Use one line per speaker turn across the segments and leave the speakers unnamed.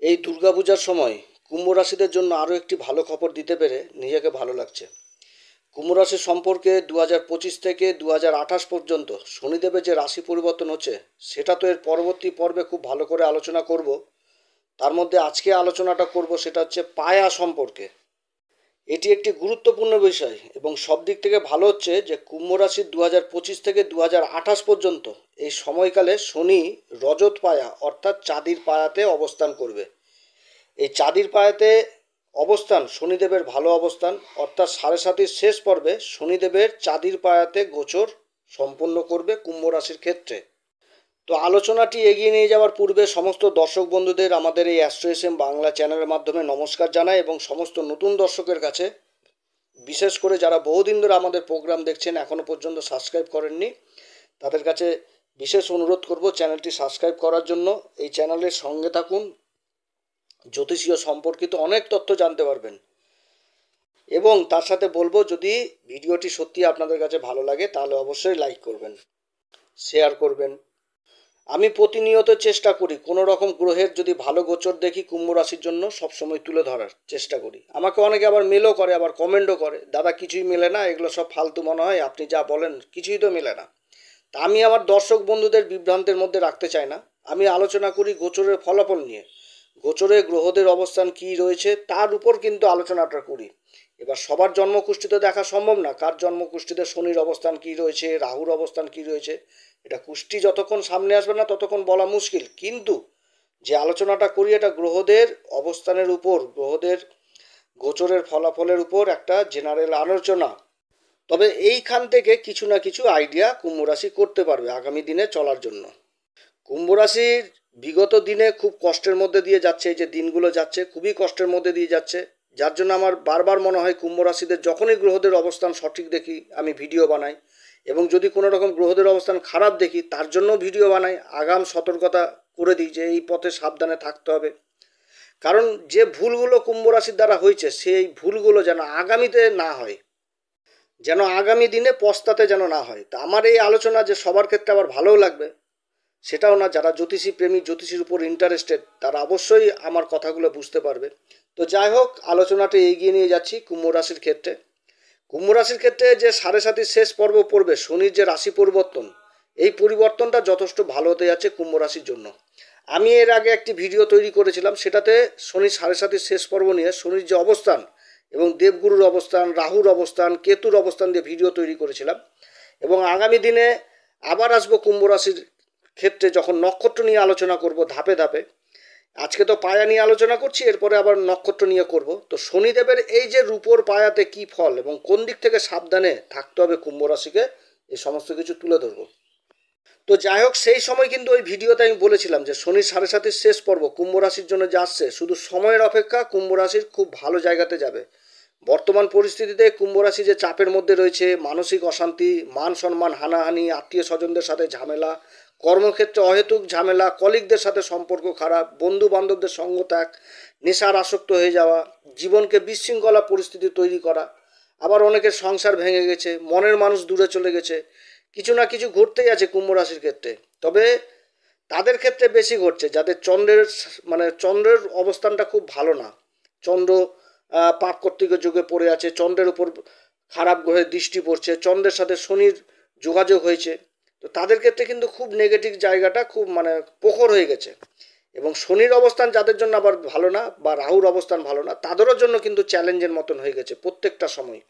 এই দুর্গাপূজার সময় কুম্ভ রাশিদের জন্য আরও একটি ভালো খবর দিতে পেরে নিজেকে ভালো লাগছে। কুম্ভ রাশি সম্পর্কে 2025 থেকে 2028 পর্যন্ত শনিদেবের যে রাশি পরিবর্তন হচ্ছে সেটা তো এর পরবর্তী পর্বে খুব ভালো করে আলোচনা করব। তার মধ্যে আজকে আলোচনাটা করব সেটা হচ্ছে পায়া সম্পর্কে। এটি একটি গুরুত্বপূর্ণ বিষয় এবং সব দিক থেকে ভালো হচ্ছে যে কুম্ভ রাশির 2025 থেকে 2028 পর্যন্ত এই সময়কালে শনি রজত পায়া অর্থাৎ চাঁদির পায়াতে অবস্থান করবে। এই চাঁদির পায়াতে অবস্থান শনিদেবের ভালো অবস্থান, অর্থাৎ সাড়ে সাতির শেষ পর্বে শনিদেবের চাঁদির পায়াতে গোচর সম্পন্ন করবে কুম্ভ রাশির ক্ষেত্রে। তো আলোচনাটি এগিয়ে নিয়ে যাওয়ার পূর্বে সমস্ত দর্শক বন্ধুদের আমাদের এই অ্যাস্ট্রো এসএম বাংলা চ্যানেলের মাধ্যমে নমস্কার জানাই এবং সমস্ত নতুন দর্শকের কাছে, বিশেষ করে যারা বহুদিন ধরে আমাদের প্রোগ্রাম দেখছেন এখনও পর্যন্ত সাবস্ক্রাইব করেননি, তাদের কাছে বিশেষ অনুরোধ করব চ্যানেলটি সাবস্ক্রাইব করার জন্য। এই চ্যানেলের সঙ্গে থাকুন, জ্যোতিষীয় সম্পর্কিত অনেক তথ্য জানতে পারবেন। এবং তার সাথে বলবো, যদি ভিডিওটি সত্যি আপনাদের কাছে ভালো লাগে তাহলে অবশ্যই লাইক করবেন, শেয়ার করবেন। আমি প্রতিনিয়ত চেষ্টা করি কোনো রকম গ্রহের যদি ভালো গোচর দেখি কুম্ভ রাশির জন্য সবসময় তুলে ধরার চেষ্টা করি। আমাকে অনেকে আবার মেলও করে, আবার কমেন্টও করে, দাদা কিছুই মেলে না, এগুলো সব ফালতু মনে হয়, আপনি যা বলেন কিছুই তো মেলে না। তা আমি আমার দর্শক বন্ধুদের বিভ্রান্তের মধ্যে রাখতে চাই না। আমি আলোচনা করি গোচরের ফলাফল নিয়ে, গোচরে গ্রহদের অবস্থান কী রয়েছে তার উপর কিন্তু আলোচনাটা করি। এবার সবার জন্মকুষ্ঠিতে দেখা সম্ভব না, কার জন্মকুষ্ঠিতে শনির অবস্থান কী রয়েছে, রাহুর অবস্থান কী রয়েছে, এটা কুষ্টি যতক্ষণ সামনে আসবে না ততক্ষণ বলা মুশকিল। কিন্তু যে আলোচনাটা করি এটা গ্রহদের অবস্থানের উপর, গ্রহদের গোচরের ফলাফলের উপর একটা জেনারেল আলোচনা। তবে এইখান থেকে কিছু না কিছু আইডিয়া কুম্ভ রাশি করতে পারবে আগামী দিনে চলার জন্য। কুম্ভ রাশির বিগত দিনে খুব কষ্টের মধ্যে দিয়ে যাচ্ছে, এই যে দিনগুলো যাচ্ছে খুবই কষ্টের মধ্যে দিয়ে যাচ্ছে, যার জন্য আমার বারবার মনে হয় কুম্ভ রাশিদের যখনই গ্রহদের অবস্থান সঠিক দেখি আমি ভিডিও বানাই, এবং যদি কোনো রকম গ্রহদের অবস্থান খারাপ দেখি তার জন্য ভিডিও বানাই, আগাম সতর্কতা করে দিই যে এই পথে সাবধানে থাকতে হবে। কারণ যে ভুলগুলো কুম্ভ রাশির দ্বারা হয়েছে সেই ভুলগুলো যেন আগামীতে না হয়, যেন আগামী দিনে পস্তাতে যেন না হয়। তা আমার এই আলোচনা যে সবার ক্ষেত্রে আবার ভালোও লাগবে সেটাও না, যারা জ্যোতিষী প্রেমী, জ্যোতিষীর উপর ইন্টারেস্টেড, তারা অবশ্যই আমার কথাগুলো বুঝতে পারবে। তো যাই হোক, আলোচনাটা এগিয়ে নিয়ে যাচ্ছি কুম্ভ রাশির ক্ষেত্রে। কুম্ভ রাশির ক্ষেত্রে যে সাড়ে সাতির শেষ পর্ব পড়বে শনির যে রাশি পরিবর্তন, এই পরিবর্তনটা যথেষ্ট ভালো হতে যাচ্ছে কুম্ভ রাশির জন্য। আমি এর আগে একটি ভিডিও তৈরি করেছিলাম, সেটাতে শনির সাড়ে সাতির শেষ পর্ব নিয়ে শনির যে অবস্থান এবং দেবগুরুর অবস্থান, রাহুর অবস্থান, কেতুর অবস্থান দিয়ে ভিডিও তৈরি করেছিলাম। এবং আগামী দিনে আবার আসবো কুম্ভ রাশির ক্ষেত্রে, যখন নক্ষত্র নিয়ে আলোচনা করব ধাপে ধাপে। আজকে তো পায়া নিয়ে আলোচনা করছি, এরপরে আবার নক্ষত্র নিয়ে করব। তো শনিদেবের এই যে রূপোর পায়াতে কি ফল এবং কোন দিক থেকে সাবধানে থাকতে হবে কুম্ভ রাশিকে, এই সমস্ত কিছু তুলে ধরবো। তো যাই হোক, সেই সময় কিন্তু ওই ভিডিওতে আমি বলেছিলাম যে শনির সাড়ে সাতির শেষ পর্ব কুম্ভ রাশির জন্য যা আসছে শুধু সময়ের অপেক্ষা, কুম্ভ রাশির খুব ভালো জায়গাতে যাবে। বর্তমান পরিস্থিতিতে কুম্ভ রাশি যে চাপের মধ্যে রয়েছে, মানসিক অশান্তি, মান সম্মান হানাহানি, আত্মীয় স্বজনদের সাথে ঝামেলা, কর্মক্ষেত্রে অহেতুক ঝামেলা, কলিগদের সাথে সম্পর্ক খারাপ, বন্ধু বান্ধবদের সঙ্গ ত্যাগ, নেশার আসক্ত হয়ে যাওয়া, জীবনকে বিশৃঙ্খলা পরিস্থিতি তৈরি করা, আবার অনেকের সংসার ভেঙে গেছে, মনের মানুষ দূরে চলে গেছে, কিছু না কিছু ঘটতেই আছে কুম্ভ রাশির ক্ষেত্রে। তবে তাদের ক্ষেত্রে বেশি ঘটছে যাদের চন্দ্রের অবস্থানটা খুব ভালো না। চন্দ্র পাপ কর্তৃক যুগে পড়ে আছে, চন্দ্রের উপর খারাপ গ্রহের দৃষ্টি পড়ছে, চন্দ্রের সাথে শনির যোগাযোগ হয়েছে। তো তাদের ক্ষেত্রে কিন্তু খুব নেগেটিভ জায়গাটা খুব প্রখর হয়ে গেছে। এবং শনির অবস্থান যাদের জন্য আবার ভালো না, বা রাহুর অবস্থান ভালো না, তাদেরও জন্য কিন্তু চ্যালেঞ্জের মতন হয়ে গেছে প্রত্যেকটা সময়।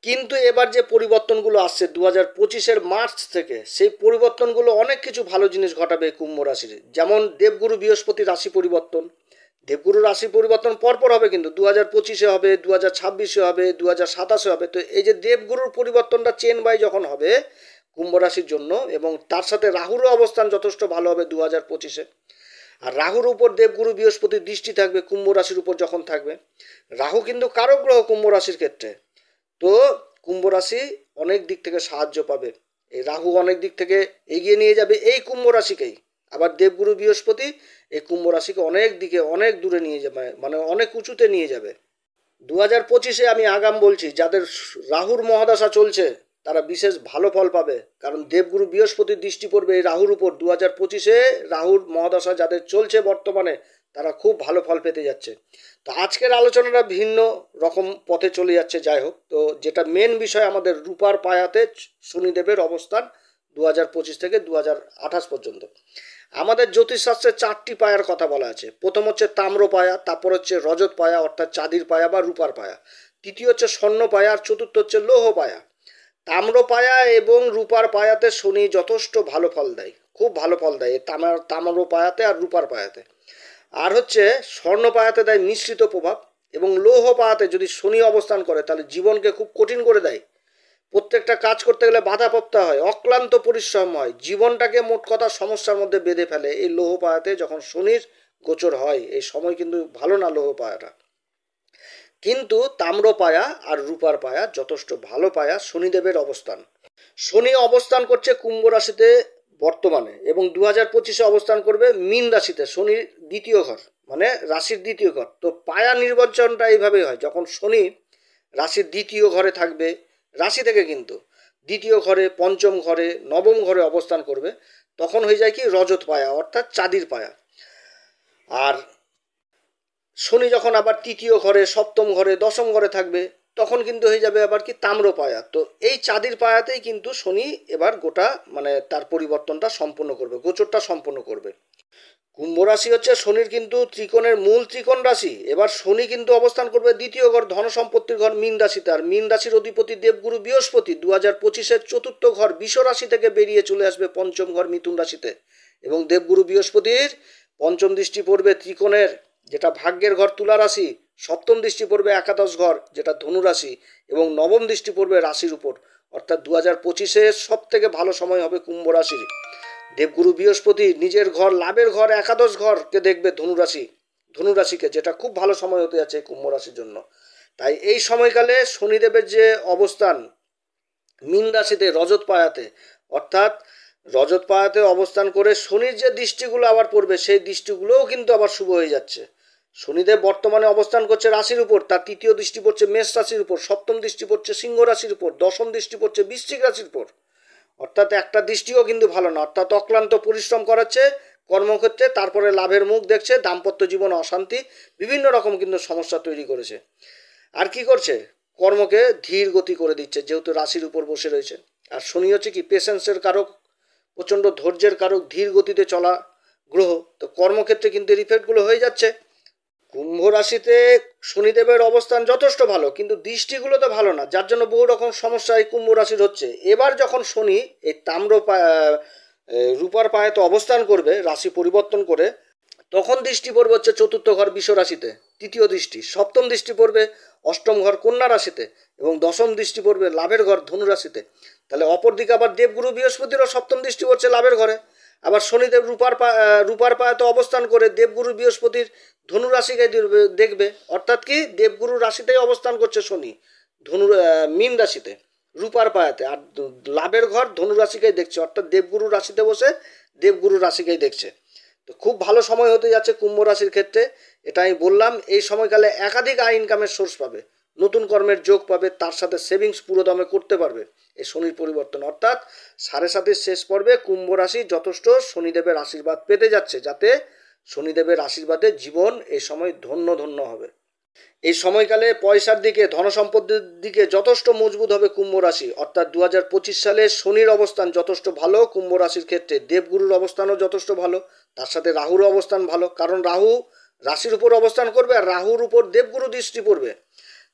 কিন্তু এবার যে পরিবর্তনগুলো আসছে 2025-এর মার্চ থেকে, সেই পরিবর্তনগুলো অনেক কিছু ভালো জিনিস ঘটাবে কুম্ভ রাশির। যেমন দেবগুরু বৃহস্পতি রাশি পরিবর্তন, দেবগুরু রাশি পরিবর্তন পরপর হবে, কিন্তু 2025-এ হবে, 2026-এ হবে, 2027-এ হবে। তো এই যে দেবগুরুর পরিবর্তনটা চেন বাই যখন হবে কুম্ভ রাশির জন্য, এবং তার সাথে রাহুরও অবস্থান যথেষ্ট ভালো হবে 2025-এ। আর রাহুর উপর দেবগুরু বৃহস্পতির দৃষ্টি থাকবে কুম্ভ রাশির উপর যখন থাকবে। রাহু কিন্তু কারক গ্রহ কুম্ভ রাশির ক্ষেত্রে। তো কুম্ভ রাশি অনেক দিক থেকে সাহায্য পাবে, এই রাহু অনেক দিক থেকে এগিয়ে নিয়ে যাবে এই কুম্ভ রাশিকেই। আবার দেবগুরু বৃহস্পতি এই কুম্ভ রাশিকে অনেক দিকে অনেক দূরে নিয়ে যাবে, অনেক উঁচুতে নিয়ে যাবে। 2025-এ আমি আগাম বলছি, যাদের রাহুর মহাদশা চলছে তারা বিশেষ ভালো ফল পাবে, কারণ দেবগুরু বৃহস্পতির দৃষ্টি পড়বে এই রাহুর উপর। 2025-এ রাহুর মহাদশা যাদের চলছে বর্তমানে তারা খুব ভালো ফল পেতে যাচ্ছে। তো আজকের আলোচনাটা ভিন্ন রকম পথে চলে যাচ্ছে, যাই হোক। তো যেটা মেন বিষয়, আমাদের রূপার পায়াতে শনিদেবের অবস্থান 2025 থেকে 2028 পর্যন্ত। আমাদের জ্যোতিষশাস্ত্রে 4টি পায়ার কথা বলা আছে। প্রথম হচ্ছে তাম্র পায়া, তারপর হচ্ছে রজত পায়া অর্থাৎ চাঁদির পায়া বা রূপার পায়া, তৃতীয় হচ্ছে স্বর্ণ পায়া, আর চতুর্থ হচ্ছে লৌহ পায়া। তাম্র পায়া এবং রূপার পায়াতে শনি যথেষ্ট ভালো ফল দেয়, খুব ভালো ফল দেয় তাম্র পায়াতে আর রূপার পায়াতে। আর হচ্ছে স্বর্ণ পায়াতে দেয় মিশ্রিত প্রভাব, এবং লৌহ পায়াতে যদি শনি অবস্থান করে তাহলে জীবনকে খুব কঠিন করে দেয়। প্রত্যেকটা কাজ করতে গেলে বাধাপ্রাপ্ত হয়, অক্লান্ত পরিশ্রম হয়, জীবনটাকে মোট কথা সমস্যার মধ্যে বেঁধে ফেলে এই লৌহ পায়াতে যখন শনির গোচর হয়। এই সময় কিন্তু ভালো না লৌহ পায়াটা। কিন্তু তাম্র পায়া আর রূপার পায়া যথেষ্ট ভালো পায়া শনিদেবের অবস্থান। শনি অবস্থান করছে কুম্ভ রাশিতে বর্তমানে, এবং 2025-এ অবস্থান করবে মীন রাশিতে, শনির দ্বিতীয় ঘর, মানে রাশির দ্বিতীয় ঘর। তো পায়া নির্বাচনটা এইভাবেই হয়, যখন শনি রাশির দ্বিতীয় ঘরে থাকবে, রাশি থেকে কিন্তু দ্বিতীয় ঘরে, পঞ্চম ঘরে, নবম ঘরে অবস্থান করবে, তখন হয়ে যায় কি রজত পায়া অর্থাৎ চাঁদির পায়া। আর শনি যখন আবার তৃতীয় ঘরে, সপ্তম ঘরে, দশম ঘরে থাকবে, তখন কিন্তু হয়ে যাবে আবার কি তাম্র পায়া। তো এই চাঁদির পায়াতেই কিন্তু শনি এবার গোটা মানে তার পরিবর্তনটা সম্পূর্ণ করবে, গোচরটা সম্পূর্ণ করবে। কুম্ভ রাশি হচ্ছে শনির কিন্তু ত্রিকোণের মূল ত্রিকোণ রাশি। এবার শনি কিন্তু অবস্থান করবে দ্বিতীয় ঘর, ধন সম্পত্তির ঘর মীন রাশিতে। আর মীন রাশির অধিপতি দেবগুরু বৃহস্পতি 2025-এর চতুর্থ ঘর বিষ রাশি থেকে বেরিয়ে চলে আসবে পঞ্চম ঘর মিথুন রাশিতে, এবং দেবগুরু বৃহস্পতির পঞ্চম দৃষ্টি পড়বে ত্রিকোণের যেটা ভাগ্যের ঘর তুলা রাশি, সপ্তম দৃষ্টি পড়বে একাদশ ঘর যেটা ধনু রাশি, এবং নবম দৃষ্টি পড়বে রাশির উপর। অর্থাৎ 2025-এর সব থেকে ভালো সময় হবে কুম্ভ রাশির। দেবগুরু বৃহস্পতি নিজের ঘর, লাভের ঘর, একাদশ ঘরকে দেখবে ধনুরাশিকে, যেটা খুব ভালো সময় হতে যাচ্ছে কুম্ভ রাশির জন্য। তাই এই সময়কালে শনিদেবের যে অবস্থান মীন রাশিতে রজত পায়াতে, অর্থাৎ রজত পায়াতে অবস্থান করে শনির যে দৃষ্টিগুলো আবার পড়বে, সেই দৃষ্টিগুলোও কিন্তু আবার শুভ হয়ে যাচ্ছে। শনিদেব বর্তমানে অবস্থান করছে রাশির উপর, তার তৃতীয় দৃষ্টি পড়ছে মেষ রাশির উপর, সপ্তম দৃষ্টি পড়ছে সিংহ রাশির উপর, দশম দৃষ্টি পড়ছে বৃশ্চিক রাশির উপর। অর্থাৎ একটা দৃষ্টিও কিন্তু ভালো না, অর্থাৎ অক্লান্ত পরিশ্রম করাচ্ছে কর্মক্ষেত্রে, তারপরে লাভের মুখ দেখছে, দাম্পত্য জীবন অশান্তি, বিভিন্ন রকম কিন্তু সমস্যা তৈরি করেছে। আর কি করছে, কর্মকে ধীর গতি করে দিচ্ছে, যেহেতু রাশির উপর বসে রয়েছে। আর শনি হচ্ছে কি পেশেন্সের কারক, প্রচণ্ড ধৈর্যের কারক, ধীর গতিতে চলা গ্রহ। তো কর্মক্ষেত্রে কিন্তু এর ইফেক্টগুলো হয়ে যাচ্ছে। কুম্ভ রাশিতে শনিদেবের অবস্থান যথেষ্ট ভালো, কিন্তু দৃষ্টিগুলো তো ভালো না, যার জন্য বহু রকম সমস্যা এই কুম্ভ রাশির হচ্ছে। এবার যখন শনি এই রূপার পায়াতে অবস্থান করবে রাশি পরিবর্তন করে, তখন দৃষ্টি পড়বে হচ্ছে চতুর্থ ঘর বিষ রাশিতে, তৃতীয় দৃষ্টি, সপ্তম দৃষ্টি পড়বে অষ্টম ঘর কন্যা রাশিতে, এবং দশম দৃষ্টি পড়বে লাভের ঘর ধনু রাশিতে। তাহলে অপরদিকে আবার দেবগুরু বৃহস্পতিরও সপ্তম দৃষ্টি পড়ছে লাভের ঘরে। আবার শনিদেব রূপার পায়াতে অবস্থান করে দেবগুরু বৃহস্পতির ধনু রাশিকে দেখবে, অর্থাৎ কি দেবগুরু রাশিতেই অবস্থান করছে শনি, মীন রাশিতে রূপার পায়াতে, আর লাভের ঘর ধনু রাশিকেই দেখছে, অর্থাৎ দেবগুরু রাশিতে বসে দেবগুরু রাশিকেই দেখছে। তো খুব ভালো সময় হতে যাচ্ছে কুম্ভ রাশির ক্ষেত্রে। এটা আমি বললাম, এই সময়কালে একাধিক আয় ইনকামের সোর্স পাবে, নতুন কর্মের যোগ পাবে, তার সাথে সেভিংস পুরো দমে করতে পারবে এই শনির পরিবর্তন। অর্থাৎ 7.5-এর শেষ পর্বে কুম্ভ রাশি যথেষ্ট শনিদেবের আশীর্বাদ পেতে যাচ্ছে, যাতে শনিদেবের আশীর্বাদে জীবন এই সময় ধন্য ধন্য হবে। এই সময়কালে পয়সার দিকে, ধনসম্পদের দিকে যথেষ্ট মজবুত হবে কুম্ভ রাশি। অর্থাৎ 2025 সালে শনির অবস্থান যথেষ্ট ভালো কুম্ভ রাশির ক্ষেত্রে, দেবগুরুর অবস্থানও যথেষ্ট ভালো, তার সাথে রাহুর অবস্থান ভালো, কারণ রাহু রাশির উপর অবস্থান করবে আর রাহুর উপর দেবগুরু দৃষ্টি পড়বে।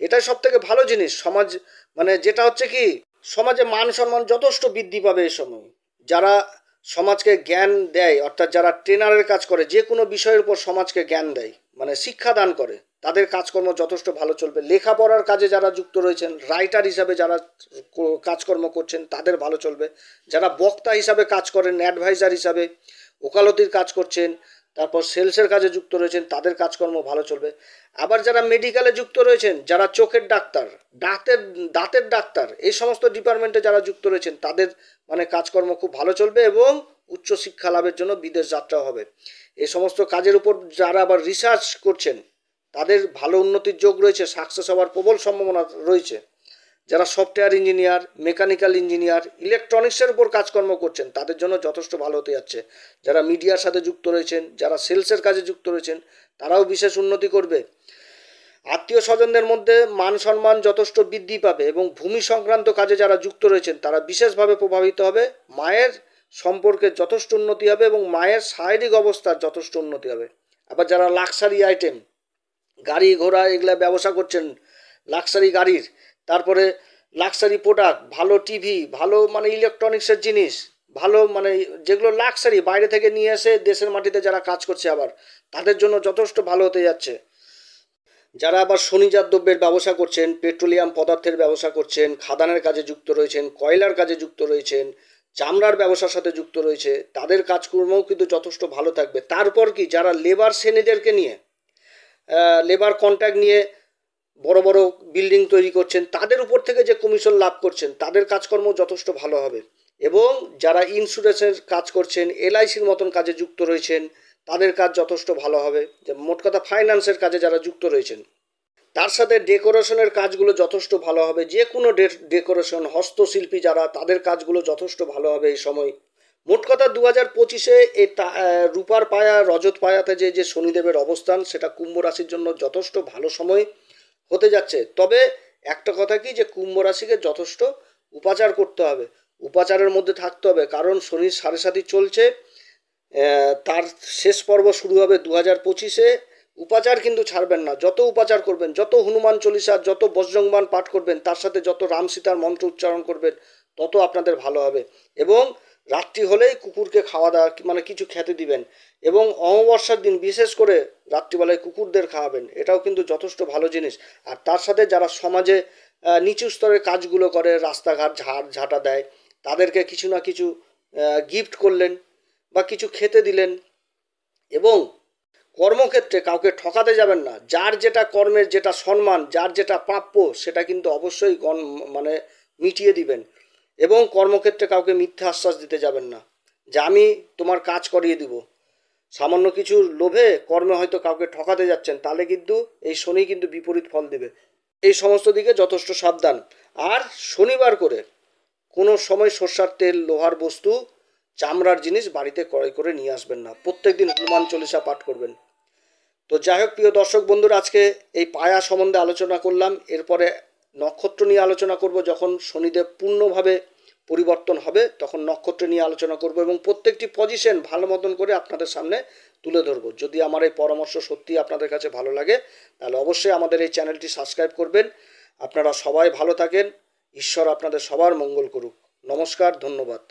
এটাই সব থেকে ভালো জিনিস। সমাজ মানে যেটা হচ্ছে কি, সমাজে মান সম্মান যথেষ্ট বৃদ্ধি পাবে এই সময়। যারা সমাজকে জ্ঞান দেয়, অর্থাৎ যারা ট্রেনারের কাজ করে, যে কোনো বিষয়ের উপর সমাজকে জ্ঞান দেয়, মানে শিক্ষা দান করে, তাদের কাজকর্ম যথেষ্ট ভালো চলবে। লেখাপড়ার কাজে যারা যুক্ত রয়েছেন, রাইটার হিসাবে যারা কাজকর্ম করছেন, তাদের ভালো চলবে। যারা বক্তা হিসাবে কাজ করেন, অ্যাডভাইজার হিসাবে ওকালতির কাজ করছেন, তারপর সেলসের কাজে যুক্ত রয়েছেন, তাদের কাজকর্ম ভালো চলবে। আবার যারা মেডিকেলে যুক্ত রয়েছেন, যারা চোখের ডাক্তার, দাঁতের ডাক্তার, এই সমস্ত ডিপার্টমেন্টে যারা যুক্ত রয়েছেন, তাদের মানে কাজকর্ম খুব ভালো চলবে, এবং উচ্চশিক্ষা লাভের জন্য বিদেশ যাত্রা হবে। এই সমস্ত কাজের উপর যারা আবার রিসার্চ করছেন, তাদের ভালো উন্নতির যোগ রয়েছে, সাকসেস হওয়ার প্রবল সম্ভাবনা রয়েছে। যারা সফটওয়্যার ইঞ্জিনিয়ার, মেকানিক্যাল ইঞ্জিনিয়ার, ইলেকট্রনিক্সের উপর কাজকর্ম করছেন তাদের জন্য যথেষ্ট ভালো হতে যাচ্ছে। যারা মিডিয়ার সাথে যুক্ত রয়েছেন, যারা সেলসের কাজে যুক্ত রয়েছেন, তারাও বিশেষ উন্নতি করবে। আত্মীয় স্বজনদের মধ্যে মান সম্মান যথেষ্ট বৃদ্ধি পাবে এবং ভূমি সংক্রান্ত কাজে যারা যুক্ত রয়েছেন তারা বিশেষভাবে প্রভাবিত হবে। মায়ের সম্পর্কে যথেষ্ট উন্নতি হবে এবং মায়ের শারীরিক অবস্থার যথেষ্ট উন্নতি হবে। আবার যারা লাক্সারি আইটেম, গাড়ি ঘোড়া এগুলা ব্যবসা করছেন, লাক্সারি গাড়ির, তারপরে লাক্সারি প্রোডাক্ট, ভালো টিভি, ভালো মানে ইলেকট্রনিক্সের জিনিস, ভালো মানে যেগুলো লাক্সারি বাইরে থেকে নিয়ে এসে দেশের মাটিতে যারা কাজ করছে আবার তাদের জন্য যথেষ্ট ভালো হতে যাচ্ছে। যারা আবার খনিজাত দ্রব্যের ব্যবসা করছেন, পেট্রোলিয়াম পদার্থের ব্যবসা করছেন, খাদানের কাজে যুক্ত রয়েছেন, কয়লার কাজে যুক্ত রয়েছেন, চামড়ার ব্যবসার সাথে যুক্ত রয়েছে, তাদের কাজকর্মও কিন্তু যথেষ্ট ভালো থাকবে। তারপর কি যারা লেবার শ্রেণীদেরকে নিয়ে লেবার কন্ট্রাক্ট নিয়ে বড় বড় বিল্ডিং তৈরি করছেন, তাদের উপর থেকে যে কমিশন লাভ করছেন তাদের কাজকর্ম যথেষ্ট ভালো হবে। এবং যারা ইন্স্যুরেন্সের কাজ করছেন, এলআইসির মতন কাজে যুক্ত রয়েছেন, তাদের কাজ যথেষ্ট ভালো হবে। যে মোট কথা ফাইন্যান্সের কাজে যারা যুক্ত রয়েছেন, তার সাথে ডেকোরেশনের কাজগুলো যথেষ্ট ভালো হবে। যে কোনো ডেকোরেশন, হস্তশিল্পী যারা, তাদের কাজগুলো যথেষ্ট ভালো হবে এই সময়। মোট কথা 2025-এ এই রূপার পায়া রজত পায়াতে যে শনিদেবের অবস্থান, সেটা কুম্ভ রাশির জন্য যথেষ্ট ভালো সময় হতে যাচ্ছে। তবে একটা কথা কি, যে কুম্ভ রাশিকে যথেষ্ট উপাচার করতে হবে, উপাচারের মধ্যে থাকতে হবে, কারণ শনির 7.5 চলছে, তার শেষ পর্ব শুরু হবে 2025-এ। উপাচার কিন্তু ছাড়বেন না। যত উপাচার করবেন, যত হনুমান চল্লিশা, যত বজ্রংবাণ পাঠ করবেন, তার সাথে যত রাম সীতার মন্ত্র উচ্চারণ করবেন, তত আপনাদের ভালো হবে। এবং রাত্রি হলেই কুকুরকে খাওয়া দাওয়া মানে কিছু খেতে দিবেন। এবং অমাবস্যার দিন বিশেষ করে রাত্রিবেলায় কুকুরদের খাওয়াবেন, এটাও কিন্তু যথেষ্ট ভালো জিনিস। আর তার সাথে যারা সমাজে নিচু স্তরের কাজগুলো করে, রাস্তাঘাট ঝাঁটা দেয়, তাদেরকে কিছু না কিছু গিফট করলেন বা কিছু খেতে দিলেন। এবং কর্মক্ষেত্রে কাউকে ঠকাতে যাবেন না। যার যেটা কর্মের যেটা সম্মান, যার যেটা প্রাপ্য, সেটা কিন্তু অবশ্যই মানে মিটিয়ে দিবেন। এবং কর্মক্ষেত্রে কাউকে মিথ্যা আশ্বাস দিতে যাবেন না যে আমি তোমার কাজ করিয়ে দিব। সামান্য কিছু লোভে কর্মে হয়তো কাউকে ঠকাতে যাচ্ছেন, তাহলে কিন্তু এই শনি কিন্তু বিপরীত ফল দিবে। এই সমস্ত দিকে যথেষ্ট সাবধান। আর শনিবার করে কোনো সময় সর্ষার তেল, লোহার বস্তু, চামড়ার জিনিস বাড়িতে ক্রয় করে নিয়ে আসবেন না। প্রত্যেকদিন হনুমান চল্লিশা পাঠ করবেন। তো যাই হোক প্রিয় দর্শক বন্ধুরা, আজকে এই পায়া সম্বন্ধে আলোচনা করলাম। এরপরে নক্ষত্র নিয়ে আলোচনা করব। যখন শনিদেব পূর্ণভাবে পরিবর্তন হবে তখন নক্ষত্র নিয়ে আলোচনা করব এবং প্রত্যেকটি পজিশন ভালো মতন করে আপনাদের সামনে তুলে ধরবো। যদি আমার এই পরামর্শ সত্যি আপনাদের কাছে ভালো লাগে, তাহলে অবশ্যই আমাদের এই চ্যানেলটি সাবস্ক্রাইব করবেন। আপনারা সবাই ভালো থাকেন। ঈশ্বর আপনাদের সবার মঙ্গল করুক। নমস্কার, ধন্যবাদ।